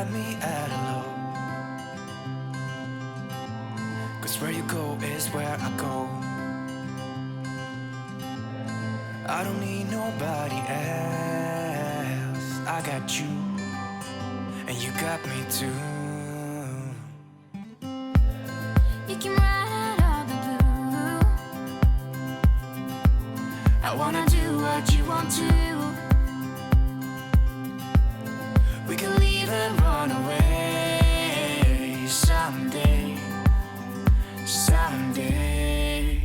got me at a low. 'Cause where you go is where I go. I don't need nobody else. I got you, and you got me too. You can ride all the blue. I wanna do what you want to. We can leave and run away someday, someday.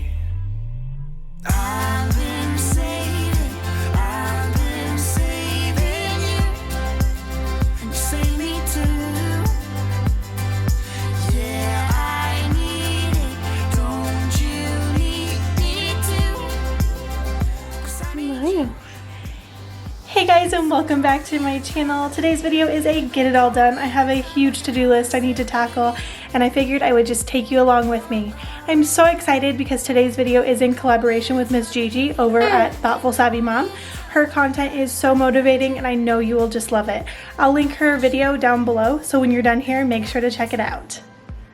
I've been saving you, and you save me too. Yeah, I need it, don't you need me too? 'Cause I need you. Hey guys, and welcome back to my channel. Today's video is a get it all done. I have a huge to-do list I need to tackle, and I figured I would just take you along with me. I'm so excited because today's video is in collaboration with Miss Gigi over at Thoughtful Savvy Mom. Her content is so motivating and I know you will just love it. I'll link her video down below, so when you're done here, make sure to check it out.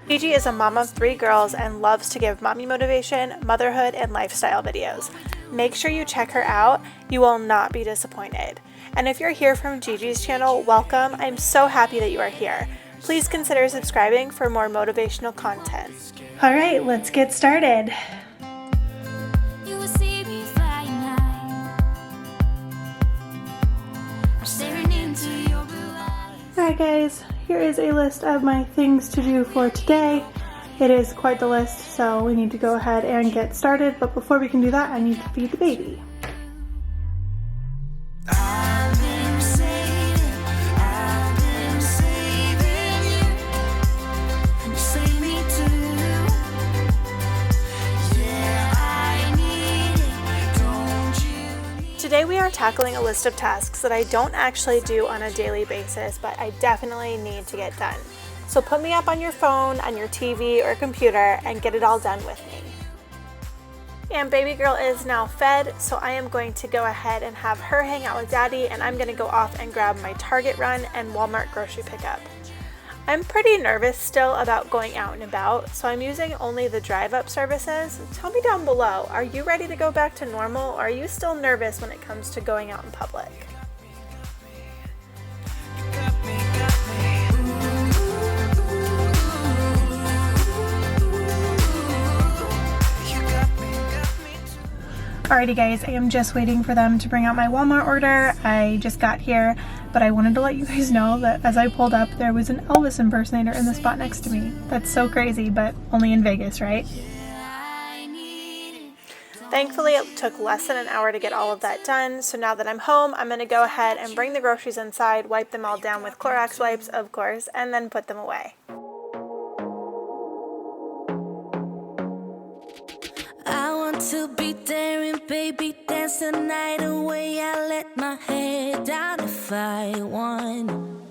Gigi is a mom of 3 girls and loves to give mommy motivation, motherhood, and lifestyle videos. Make sure you check her out. You will not be disappointed. And if you're here from Gigi's channel, welcome. I'm so happy that you are here. Please consider subscribing for more motivational content. All right, let's get started. You will see me flying high. I'm staring into your blue eyes. Alright guys, here is a list of my things to do for today. It is quite the list, so we need to go ahead and get started. But before we can do that, I need to feed the baby. I've been saving you, and you save me too. Yeah, I need it, don't you need. Today we are tackling a list of tasks that I don't actually do on a daily basis, but I definitely need to get done. So put me up on your phone, on your TV or computer, and get it all done with me. And baby girl is now fed, so I am going to go ahead and have her hang out with daddy, and I'm going to go off and grab my Target run and Walmart grocery pickup. I'm pretty nervous still about going out and about, so I'm using only the drive-up services. Tell me down below, are you ready to go back to normal, or are you still nervous when it comes to going out in public? Alrighty guys, I am just waiting for them to bring out my Walmart order. I just got here, but I wanted to let you guys know that as I pulled up, there was an Elvis impersonator in the spot next to me. That's so crazy, but only in Vegas, right? Thankfully, it took less than an hour to get all of that done, so now that I'm home, I'm going to go ahead and bring the groceries inside, wipe them all down with Clorox wipes, of course, and then put them away. I want to be there and baby dance the night away. I let my head down if I won.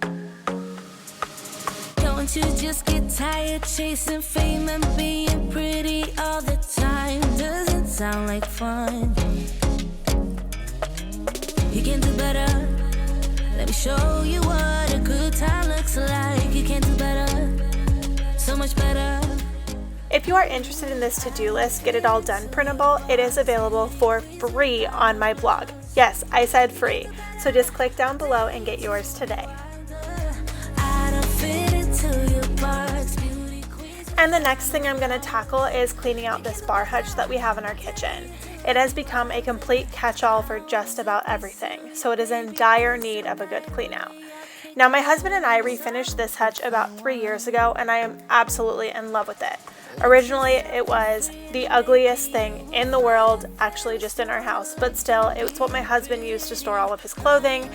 Don't you just get tired chasing fame and being pretty all the time? Doesn't sound like fun. You can do better. Let me show you what a good time looks like. You can do better, so much better. If you are interested in this to-do list, Get It All Done Printable, it is available for free on my blog. Yes, I said free. So just click down below and get yours today. And the next thing I'm going to tackle is cleaning out this bar hutch that we have in our kitchen. It has become a complete catch-all for just about everything, so it is in dire need of a good clean out. Now my husband and I refinished this hutch about 3 years ago, and I am absolutely in love with it. Originally, it was the ugliest thing in the world, actually just in our house, but still, it's what my husband used to store all of his clothing,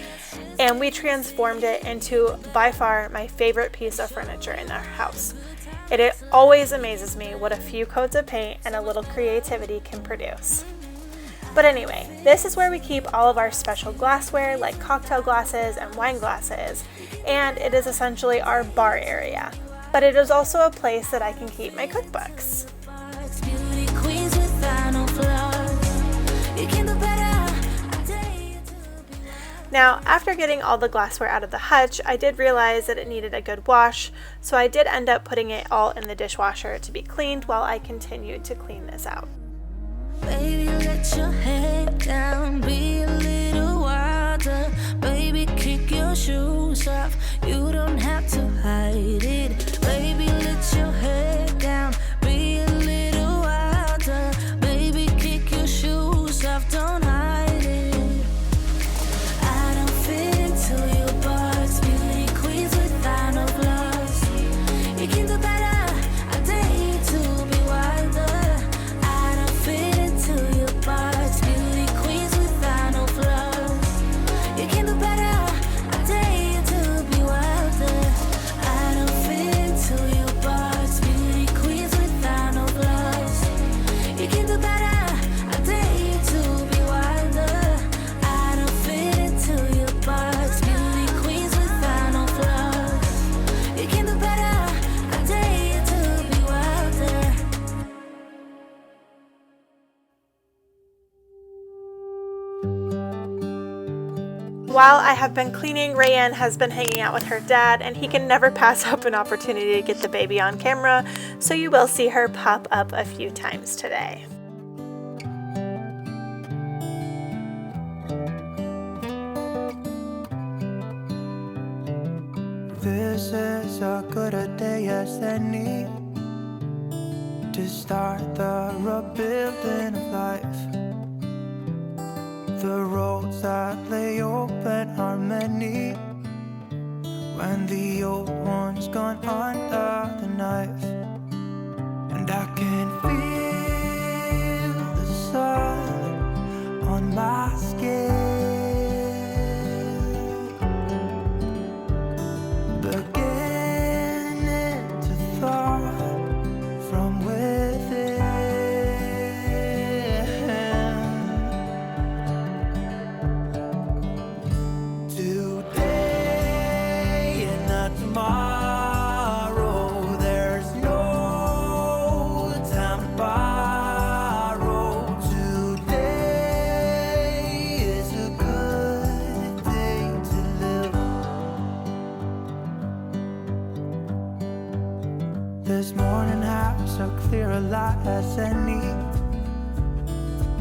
and we transformed it into, by far, my favorite piece of furniture in our house. It always amazes me what a few coats of paint and a little creativity can produce. But anyway, this is where we keep all of our special glassware, like cocktail glasses and wine glasses, and it is essentially our bar area. But it is also a place that I can keep my cookbooks. Now, after getting all the glassware out of the hutch, I did realize that it needed a good wash, so I did end up putting it all in the dishwasher to be cleaned while I continued to clean this out. Baby, let your head down, be a little wilder. Baby, kick your shoes off, you don't have to hide it. Baby, let your head down, be a little wilder. Baby, kick your shoes off, don't hide it. I don't fit into your box, beauty queens without no flaws. You can do better, I dare you to be wilder. I don't fit into your box, beauty queens without no flaws. You can do better, I dare you to be wilder. I don't fit into your box, beauty queens without no flaws. You can do better, I dare you to be wilder. I don't fit into your box, beauty queens without no flaws. You can do better, I dare you to be wilder. While I have been cleaning, Rayanne has been hanging out with her dad, and he can never pass up an opportunity to get the baby on camera, so you will see her pop up a few times today. This is as good a day as any to start the rebuilding of life. The roads that lay open are many when the old one's gone under the knife. And I can feel the sun on my skin, beginning to thaw from within. Today and not tomorrow, there's no time to borrow. Today is a good day to live. This morning has so clear a light as any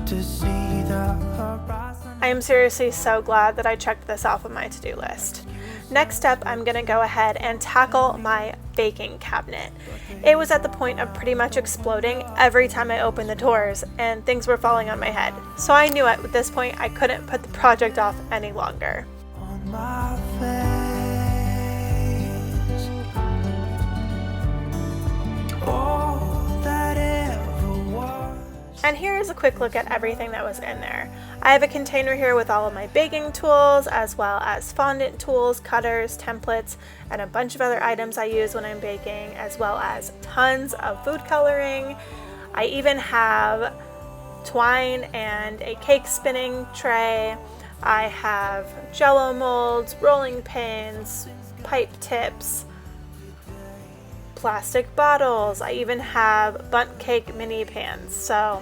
to see the horizon. I am seriously so glad that I checked this off of my to-do list. Next up, I'm going to go ahead and tackle my baking cabinet. It was at the point of pretty much exploding every time I opened the doors, and things were falling on my head. So I knew at this point I couldn't put the project off any longer. On my face, all that ever was. And here is a quick look at everything that was in there. I have a container here with all of my baking tools, as well as fondant tools, cutters, templates, and a bunch of other items I use when I'm baking, as well as tons of food coloring. I even have twine and a cake spinning tray. I have jello molds, rolling pins, pipe tips, plastic bottles. I even have bundt cake mini pans. So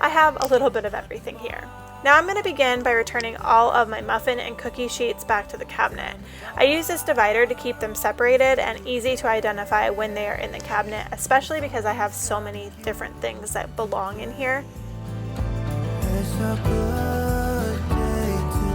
I have a little bit of everything here. Now I'm going to begin by returning all of my muffin and cookie sheets back to the cabinet. I use this divider to keep them separated and easy to identify when they are in the cabinet, especially because I have so many different things that belong in here. It's a good day to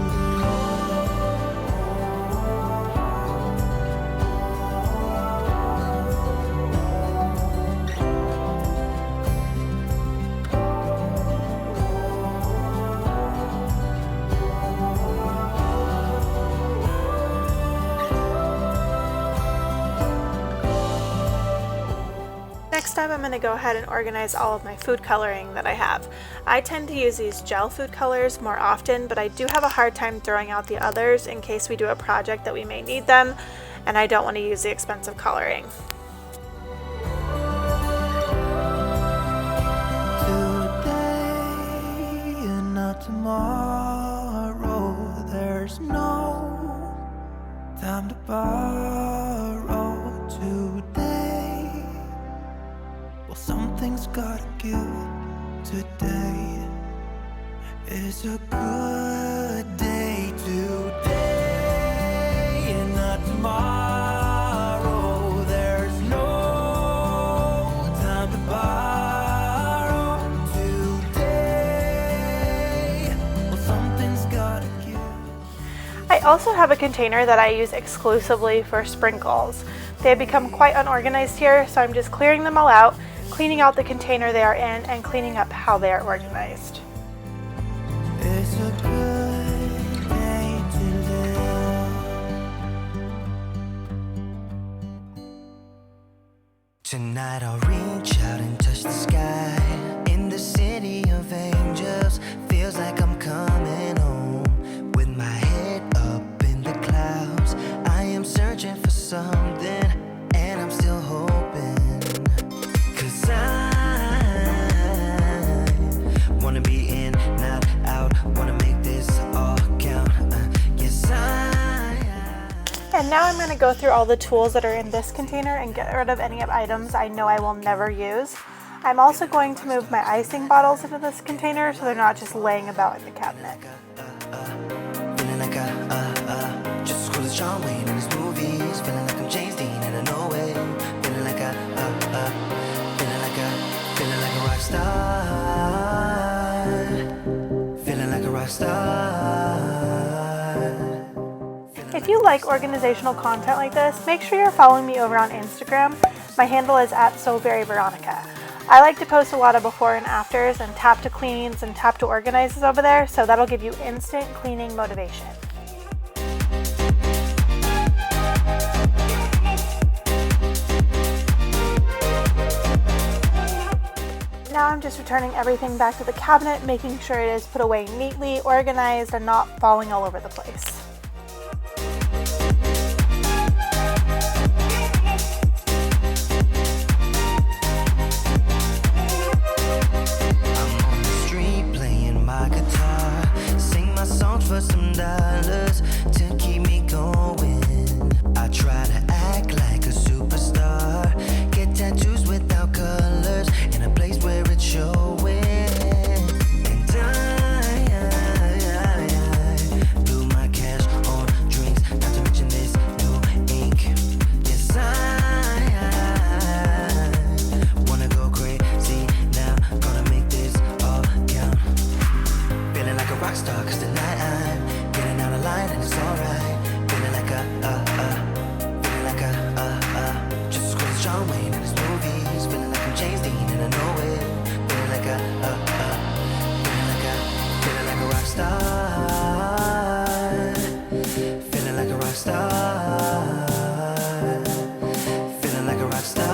Next up, I'm going to go ahead and organize all of my food coloring that I have. I tend to use these gel food colors more often, but I do have a hard time throwing out the others in case we do a project that we may need them, and I don't want to use the expensive coloring. today and not tomorrow. There's no time to borrow. Today, well, something's gotta give. Today is a good day to also have a container that I use exclusively for sprinkles. They have become quite unorganized here, so I'm just clearing them all out, cleaning out the container they are in, and cleaning up how they are organized. It's a good day to live. Tonight I'll reach out and touch the sky. In the city of angels, feels like I'm coming home. With my head up in the clouds, I am searching for something, and I'm still hoping. 'Cause I wanna be in, not out, wanna make this all count. Yes, And now I'm going to go through all the tools that are in this container and get rid of any items I know I will never use. I'm also going to move my icing bottles into this container so they're not just laying about in the cabinet. feeling like just as cool as John Wayne in his movies. Feeling like I'm James Dean and I know it. Feeling like feeling like a rock star. Feeling like a rock star. If you like organizational content like this, make sure you're following me over on Instagram. My handle is @soveryyveronica. I like to post a lot of before and afters and tap to cleans and tap to organizes over there, so that'll give you instant cleaning motivation. Now I'm just returning everything back to the cabinet, making sure it is put away neatly, organized, and not falling all over the place. For some dollars to keep me going. I try to act like a superstar, get tattoos without colors in a place where it's showing. And I blew my cash on drinks, not to mention this new ink. Yes, I wanna go crazy now, gonna make this all count. Feeling like a rock star 'cause tonight getting out of line and it's alright. Feeling like just as cool as John Wayne in his movies. Feeling like I'm James Dean and I know it. Feeling like feeling like a rock star. Feeling like a rock star. Feeling like a rock star.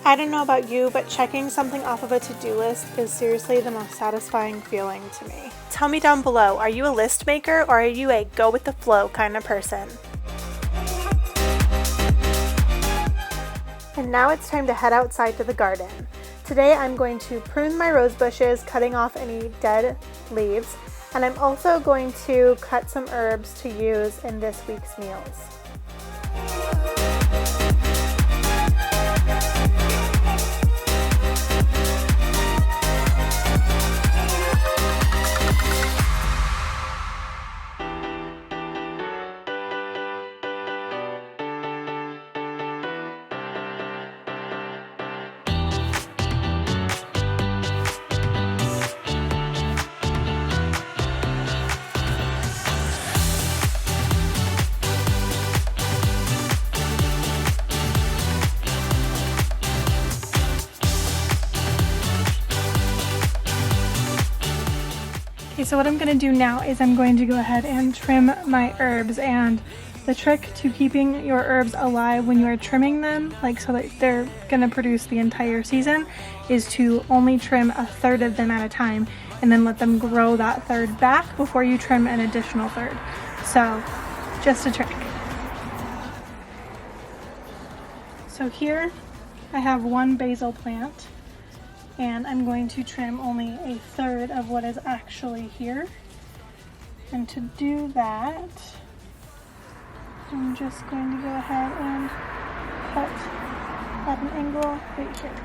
I don't know about you, but checking something off of a to-do list is seriously the most satisfying feeling to me. Tell me down below, are you a list maker or are you a go with the flow kind of person? And now it's time to head outside to the garden. Today I'm going to prune my rose bushes, cutting off any dead leaves, and I'm also going to cut some herbs to use in this week's meals. Okay, so what I'm going to do now is I'm going to go ahead and trim my herbs, and the trick to keeping your herbs alive when you are trimming them, like so that they're going to produce the entire season, is to only trim a third of them at a time and then let them grow that third back before you trim an additional third. So just a trick. So here I have one basil plant, and I'm going to trim only a third of what is actually here. And to do that, I'm just going to go ahead and cut at an angle right here.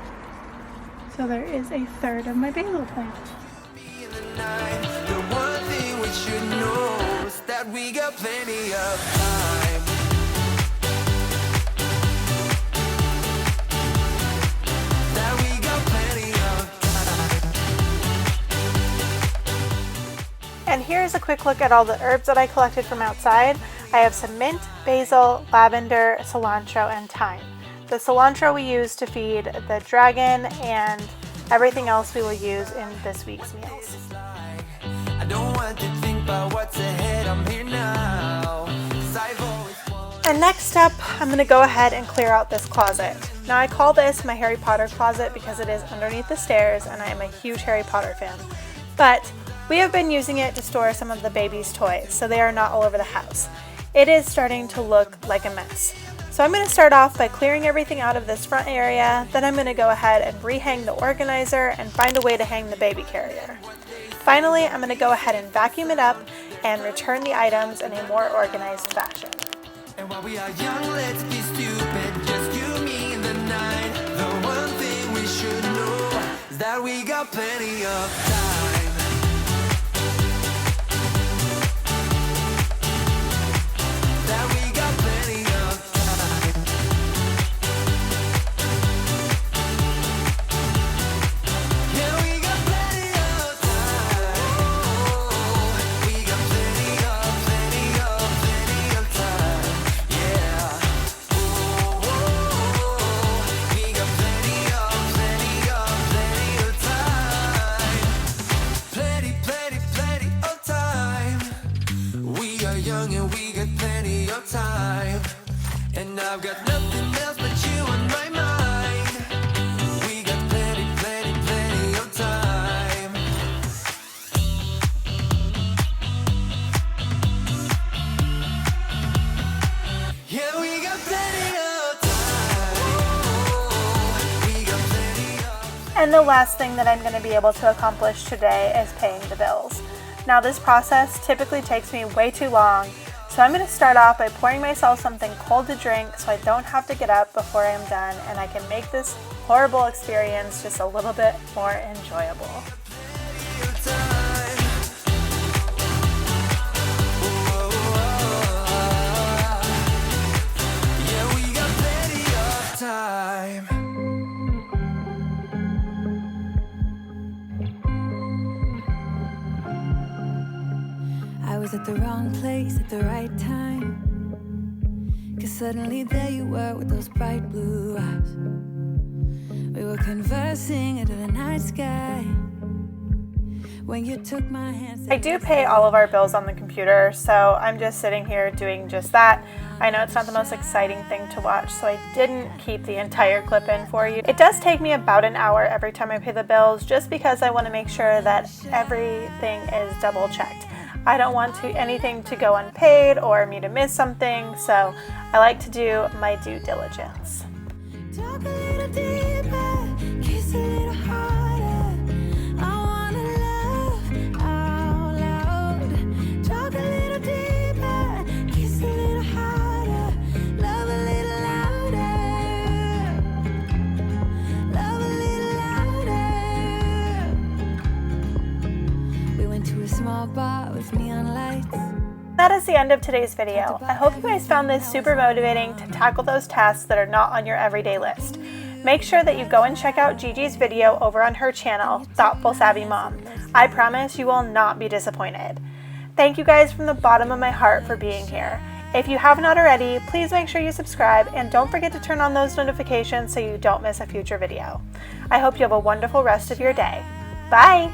So there is a third of my basil plant. The one thing we should know is that we got plenty of time. That we got plenty of time. And here is a quick look at all the herbs that I collected from outside. I have some mint, basil, lavender, cilantro, and thyme. The cilantro we use to feed the dragon, and everything else we will use in this week's meals. I don't want to think about what's ahead, I'm here now. And next up, I'm going to go ahead and clear out this closet. Now I call this my Harry Potter closet because it is underneath the stairs and I am a huge Harry Potter fan. But we have been using it to store some of the baby's toys so they are not all over the house. It is starting to look like a mess. So I'm going to start off by clearing everything out of this front area, then I'm going to go ahead and rehang the organizer and find a way to hang the baby carrier. Finally, I'm going to go ahead and vacuum it up and return the items in a more organized fashion. And while we are young, let's be stupid, just you, me, and the night. The one thing we should know is that we got plenty of time. That we got plenty of time. Yeah, we got plenty of time. We got plenty of time. Yeah. We got plenty of time. Plenty of time. We are young and we got plenty of time. And I've got nothing else but you on my mind. We got plenty of time. Yeah, we got plenty of time. We got plenty of And the last thing that I'm going to be able to accomplish today is paying the bills. Now this process typically takes me way too long, so I'm going to start off by pouring myself something cold to drink so I don't have to get up before I'm done and I can make this horrible experience just a little bit more enjoyable. time. Yeah, we got plenty of time. I was at the wrong place at the right time. 'Cause suddenly there you were with those bright blue eyes. We were conversing under the night sky. When you took my hand. I do pay all of our bills on the computer, so I'm just sitting here doing just that. I know it's not the most exciting thing to watch, so I didn't keep the entire clip in for you. It does take me about an hour every time I pay the bills, just because I want to make sure that everything is double checked. I don't want anything to go unpaid or me to miss something, so I like to do my due diligence. Talk a little deeper, kiss a little harder. I wanna love out loud. Talk a little deeper, kiss a little harder. Love a little louder. Love a little louder. We went to a small bar with neon lights. That is the end of today's video. I hope you guys found this super motivating to tackle those tasks that are not on your everyday list. Make sure that you go and check out Gigi's video over on her channel, Thoughtful Savvy Mom. I promise you will not be disappointed. Thank you guys from the bottom of my heart for being here. If you have not already, please make sure you subscribe and don't forget to turn on those notifications so you don't miss a future video. I hope you have a wonderful rest of your day. Bye!